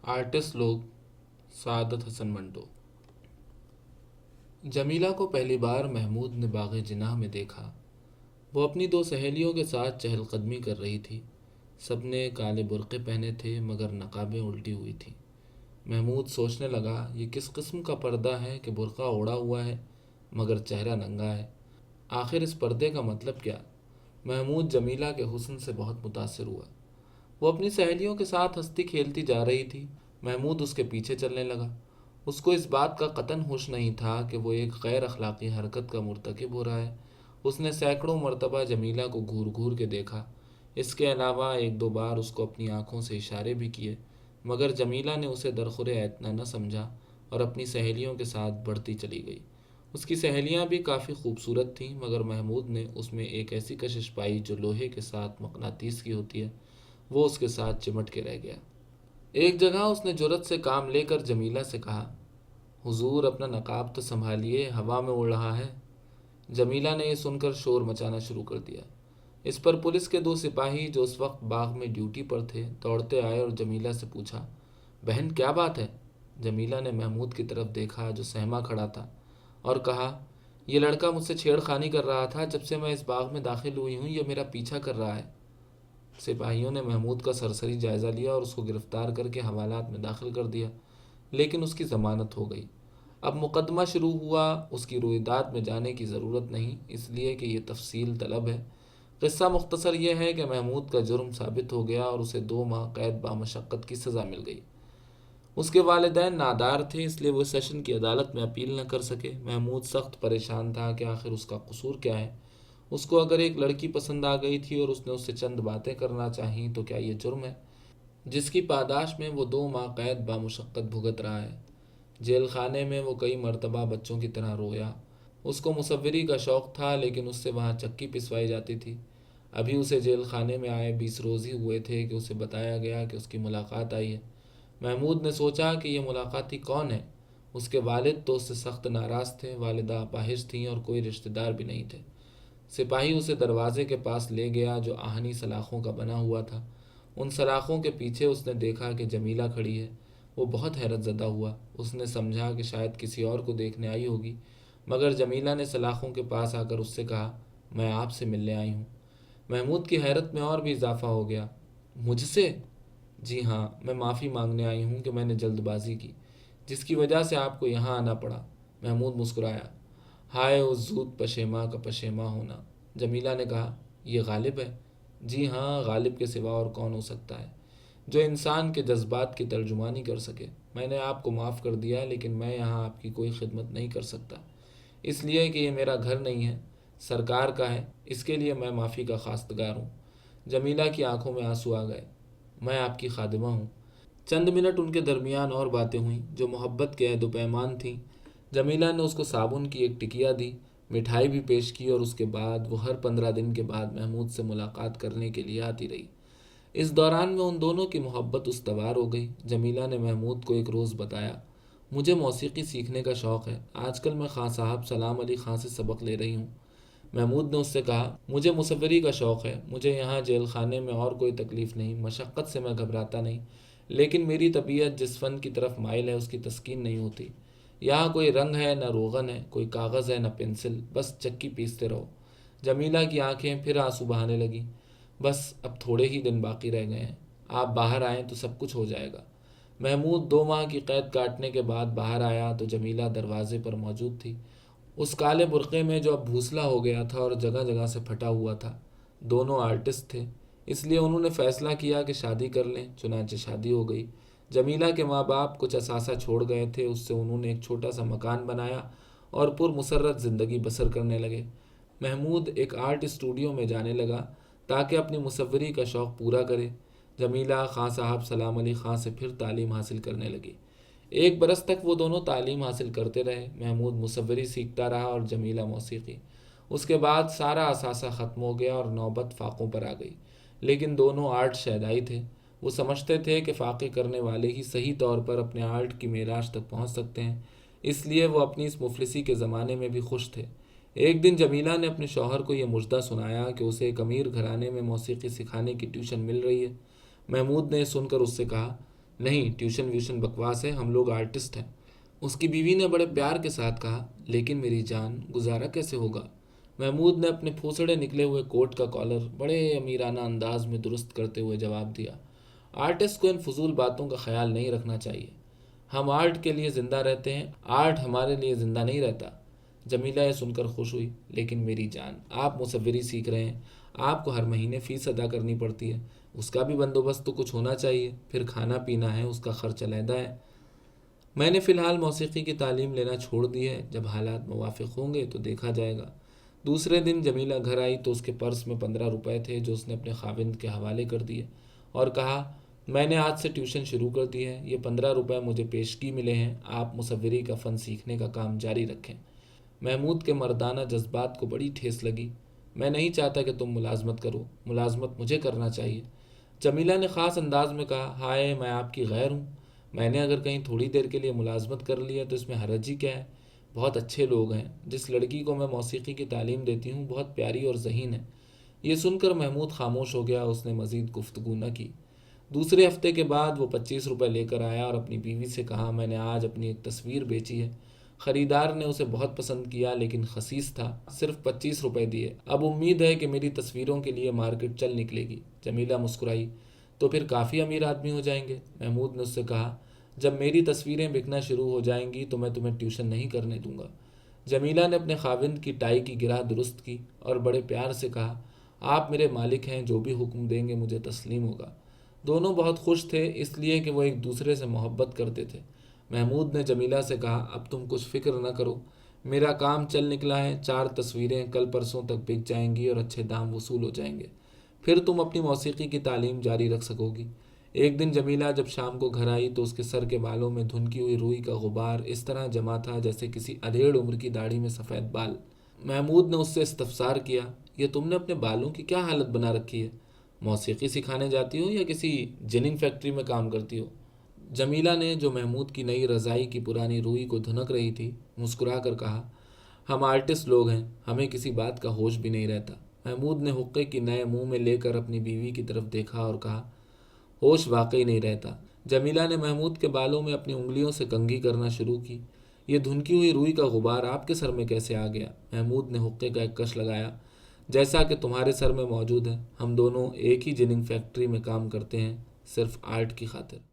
Artist لوگ سعادت حسن منٹو۔ جمیلہ کو پہلی بار محمود نے باغ جناح میں دیکھا۔ وہ اپنی دو سہیلیوں کے ساتھ چہل قدمی کر رہی تھی۔ سب نے کالے برقعے پہنے تھے مگر نقابیں الٹی ہوئی تھیں۔ محمود سوچنے لگا یہ کس قسم کا پردہ ہے کہ برقع اوڑھا ہوا ہے مگر چہرہ ننگا ہے۔ آخر اس پردے کا مطلب کیا؟ محمود جمیلہ کے حسن سے بہت متاثر ہوا۔ وہ اپنی سہیلیوں کے ساتھ ہنستی کھیلتی جا رہی تھی۔ محمود اس کے پیچھے چلنے لگا۔ اس کو اس بات کا قطعاً ہوش نہیں تھا کہ وہ ایک غیر اخلاقی حرکت کا مرتکب ہو رہا ہے۔ اس نے سینکڑوں مرتبہ جمیلہ کو گھور گھور کے دیکھا۔ اس کے علاوہ ایک دو بار اس کو اپنی آنکھوں سے اشارے بھی کیے مگر جمیلہ نے اسے درخور اعتنا نہ سمجھا اور اپنی سہیلیوں کے ساتھ بڑھتی چلی گئی۔ اس کی سہیلیاں بھی کافی خوبصورت تھیں مگر محمود نے اس میں ایک ایسی کشش پائی جو لوہے کے ساتھ مقناطیس کی ہوتی ہے۔ وہ اس کے ساتھ چمٹ کے رہ گیا۔ ایک جگہ اس نے جرأت سے کام لے کر جمیلہ سے کہا، حضور اپنا نقاب تو سنبھالیے، ہوا میں اڑ رہا ہے۔ جمیلہ نے یہ سن کر شور مچانا شروع کر دیا۔ اس پر پولیس کے دو سپاہی جو اس وقت باغ میں ڈیوٹی پر تھے دوڑتے آئے اور جمیلہ سے پوچھا، بہن کیا بات ہے؟ جمیلہ نے محمود کی طرف دیکھا جو سہما کھڑا تھا اور کہا، یہ لڑکا مجھ سے چھیڑ خانی کر رہا تھا، جب سے میں اس باغ میں داخل ہوئی ہوں یہ میرا پیچھا کر رہا ہے۔ سپاہیوں نے محمود کا سرسری جائزہ لیا اور اس کو گرفتار کر کے حوالات میں داخل کر دیا لیکن اس کی ضمانت ہو گئی۔ اب مقدمہ شروع ہوا۔ اس کی رویداد میں جانے کی ضرورت نہیں اس لیے کہ یہ تفصیل طلب ہے۔ قصہ مختصر یہ ہے کہ محمود کا جرم ثابت ہو گیا اور اسے 2 ماہ قید بامشقت کی سزا مل گئی۔ اس کے والدین نادار تھے اس لیے وہ سیشن کی عدالت میں اپیل نہ کر سکے۔ محمود سخت پریشان تھا کہ آخر اس کا قصور کیا ہے۔ اس کو اگر ایک لڑکی پسند آ گئی تھی اور اس نے اس سے چند باتیں کرنا چاہیں تو کیا یہ جرم ہے جس کی پاداش میں وہ 2 ماہ قید بامشقت بھگت رہا ہے؟ جیل خانے میں وہ کئی مرتبہ بچوں کی طرح رویا۔ اس کو مصوری کا شوق تھا لیکن اس سے وہاں چکی پسوائی جاتی تھی۔ ابھی اسے جیل خانے میں آئے 20 روز ہی ہوئے تھے کہ اسے بتایا گیا کہ اس کی ملاقات آئی ہے۔ محمود نے سوچا کہ یہ ملاقاتی کون ہے؟ اس کے والد تو اس سے سخت ناراض تھے، والدہ اپاہج تھیں اور کوئی رشتہ دار بھی نہیں تھے۔ سپاہی اسے دروازے کے پاس لے گیا جو آہنی سلاخوں کا بنا ہوا تھا۔ ان سلاخوں کے پیچھے اس نے دیکھا کہ جمیلہ کھڑی ہے۔ وہ بہت حیرت زدہ ہوا۔ اس نے سمجھا کہ شاید کسی اور کو دیکھنے آئی ہوگی مگر جمیلہ نے سلاخوں کے پاس آ کر اس سے کہا، میں آپ سے ملنے آئی ہوں۔ محمود کی حیرت میں اور بھی اضافہ ہو گیا۔ مجھ سے؟ جی ہاں، میں معافی مانگنے آئی ہوں کہ میں نے جلد بازی کی جس کی وجہ سے آپ کو یہاں آنا پڑا۔ محمود مسکرایا، ہائے اس زود پشیماں کا پشیماں ہونا۔ جمیلہ نے کہا، یہ غالب ہے؟ جی ہاں، غالب کے سوا اور کون ہو سکتا ہے جو انسان کے جذبات کی ترجمانی کر سکے۔ میں نے آپ کو معاف کر دیا لیکن میں یہاں آپ کی کوئی خدمت نہیں کر سکتا اس لیے کہ یہ میرا گھر نہیں ہے، سرکار کا ہے، اس کے لیے میں معافی کا خواستگار ہوں۔ جمیلہ کی آنکھوں میں آنسو آ گئے۔ میں آپ کی خادمہ ہوں۔ چند منٹ ان کے درمیان اور باتیں ہوئیں جو محبت کے عہد و پیمان تھیں۔ جمیلہ نے اس کو صابن کی ایک ٹکیا دی، مٹھائی بھی پیش کی اور اس کے بعد وہ ہر 15 دن کے بعد محمود سے ملاقات کرنے کے لیے آتی رہی۔ اس دوران میں ان دونوں کی محبت استوار ہو گئی۔ جمیلہ نے محمود کو ایک روز بتایا، مجھے موسیقی سیکھنے کا شوق ہے، آج کل میں خاں صاحب سلام علی خاں سے سبق لے رہی ہوں۔ محمود نے اس سے کہا، مجھے مصوری کا شوق ہے، مجھے یہاں جیل خانے میں اور کوئی تکلیف نہیں، مشقت سے میں گھبراتا نہیں، لیکن میری طبیعت جس فن کی طرف مائل ہے اس کی تسکین نہیں ہوتی۔ یہاں کوئی رنگ ہے نہ روغن ہے، کوئی کاغذ ہے نہ پنسل، بس چکی پیستے رہو۔ جمیلہ کی آنکھیں پھر آنسو بہانے لگیں۔ بس اب تھوڑے ہی دن باقی رہ گئے ہیں، آپ باہر آئیں تو سب کچھ ہو جائے گا۔ محمود 2 ماہ کی قید کاٹنے کے بعد باہر آیا تو جمیلہ دروازے پر موجود تھی، اس کالے برقعے میں جو اب بھوسلا ہو گیا تھا اور جگہ جگہ سے پھٹا ہوا تھا۔ دونوں آرٹسٹ تھے اس لیے انہوں نے فیصلہ کیا کہ شادی کر لیں، چنانچہ شادی ہو گئی۔ جمیلہ کے ماں باپ کچھ اثاثہ چھوڑ گئے تھے، اس سے انہوں نے ایک چھوٹا سا مکان بنایا اور پرمسرت زندگی بسر کرنے لگے۔ محمود ایک آرٹ اسٹوڈیو میں جانے لگا تاکہ اپنی مصوری کا شوق پورا کرے۔ جمیلہ خاں صاحب سلام علی خاں سے پھر تعلیم حاصل کرنے لگی۔ 1 برس تک وہ دونوں تعلیم حاصل کرتے رہے۔ محمود مصوری سیکھتا رہا اور جمیلہ موسیقی۔ اس کے بعد سارا اثاثہ ختم ہو گیا اور نوبت فاقوں پر آ گئی، لیکن دونوں آرٹ شیدائی تھے۔ وہ سمجھتے تھے کہ فاقے کرنے والے ہی صحیح طور پر اپنے آرٹ کی معراج تک پہنچ سکتے ہیں، اس لیے وہ اپنی اس مفلسی کے زمانے میں بھی خوش تھے۔ ایک دن جمیلہ نے اپنے شوہر کو یہ مژدہ سنایا کہ اسے ایک امیر گھرانے میں موسیقی سکھانے کی ٹیوشن مل رہی ہے۔ محمود نے سن کر اس سے کہا، نہیں، ٹیوشن ویوشن بکواس ہے، ہم لوگ آرٹسٹ ہیں۔ اس کی بیوی نے بڑے پیار کے ساتھ کہا۔ لیکن میری جان، گزارا کیسے ہوگا؟ محمود نے اپنے پھوسڑے نکلے ہوئے کوٹ کا کالر بڑے امیرانہ انداز میں درست کرتے ہوئے جواب دیا۔ آرٹسٹ کو ان فضول باتوں کا خیال نہیں رکھنا چاہیے۔ ہم آرٹ کے لیے زندہ رہتے ہیں، آرٹ ہمارے لیے زندہ نہیں رہتا۔ جمیلہ یہ سن کر خوش ہوئی۔ لیکن میری جان، آپ مصوری سیکھ رہے ہیں، آپ کو ہر مہینے فیس ادا کرنی پڑتی ہے، اس کا بھی بندوبست تو کچھ ہونا چاہیے، پھر کھانا پینا ہے، اس کا خرچ علیحدہ ہے۔ میں نے فی الحال موسیقی کی تعلیم لینا چھوڑ دی ہے، جب حالات موافق ہوں گے تو دیکھا جائے گا۔ دوسرے دن جمیلہ گھر آئی تو اس کے پرس میں 15 روپے تھے جو اس نے اپنے خاوند کے حوالے کر دیے اور کہا، میں نے آج سے ٹیوشن شروع کر دی ہے، یہ 15 روپے مجھے پیشگی ملے ہیں، آپ مصوری کا فن سیکھنے کا کام جاری رکھیں۔ محمود کے مردانہ جذبات کو بڑی ٹھیس لگی۔ میں نہیں چاہتا کہ تم ملازمت کرو، ملازمت مجھے کرنا چاہیے۔ جمیلہ نے خاص انداز میں کہا، ہائے میں آپ کی غیر ہوں، میں نے اگر کہیں تھوڑی دیر کے لیے ملازمت کر لیا تو اس میں حرج ہی کیا ہے؟ بہت اچھے لوگ ہیں، جس لڑکی کو میں موسیقی کی تعلیم دیتی ہوں بہت پیاری اور ذہین ہے۔ یہ سن کر محمود خاموش ہو گیا، اس نے مزید گفتگو نہ کی۔ دوسرے ہفتے کے بعد وہ 25 روپے لے کر آیا اور اپنی بیوی سے کہا، میں نے آج اپنی ایک تصویر بیچی ہے، خریدار نے اسے بہت پسند کیا لیکن خسیس تھا، صرف 25 روپے دیے، اب امید ہے کہ میری تصویروں کے لیے مارکیٹ چل نکلے گی۔ جمیلہ مسکرائی، تو پھر کافی امیر آدمی ہو جائیں گے۔ محمود نے اس سے کہا، جب میری تصویریں بکنا شروع ہو جائیں گی تو میں تمہیں ٹیوشن نہیں کرنے دوں گا۔ جمیلہ نے اپنے خاوند کی ٹائی کی گرہ درست کی اور بڑے پیار سے کہا، آپ میرے مالک ہیں، جو بھی حکم دیں گے مجھے تسلیم ہوگا۔ دونوں بہت خوش تھے، اس لیے کہ وہ ایک دوسرے سے محبت کرتے تھے۔ محمود نے جمیلہ سے کہا، اب تم کچھ فکر نہ کرو، میرا کام چل نکلا ہے، 4 تصویریں کل پرسوں تک بک جائیں گی اور اچھے دام وصول ہو جائیں گے، پھر تم اپنی موسیقی کی تعلیم جاری رکھ سکو گی۔ ایک دن جمیلہ جب شام کو گھر آئی تو اس کے سر کے بالوں میں دھنکی ہوئی روئی کا غبار اس طرح جمع تھا جیسے کسی ادھیڑ عمر کی داڑھی میں سفید بال۔ محمود نے اس سے استفسار کیا، یہ تم نے اپنے بالوں کی کیا حالت بنا رکھی ہے؟ موسیقی سکھانے جاتی ہو یا کسی جننگ فیکٹری میں کام کرتی ہو؟ جمیلہ نے، جو محمود کی نئی رضائی کی پرانی روئی کو دھنک رہی تھی، مسکرا کر کہا، ہم آرٹسٹ لوگ ہیں، ہمیں کسی بات کا ہوش بھی نہیں رہتا۔ محمود نے حقے کی نئے منہ میں لے کر اپنی بیوی کی طرف دیکھا اور کہا، ہوش واقعی نہیں رہتا۔ جمیلہ نے محمود کے بالوں میں اپنی انگلیوں سے کنگھی کرنا شروع کی۔ یہ دھنکی ہوئی روئی کا غبار آپ کے سر میں کیسے آ گیا؟ محمود نے حقے کا ایک کش لگایا، جیسا کہ تمہارے سر میں موجود ہے، ہم دونوں ایک ہی جننگ فیکٹری میں کام کرتے ہیں، صرف آرٹ کی خاطر۔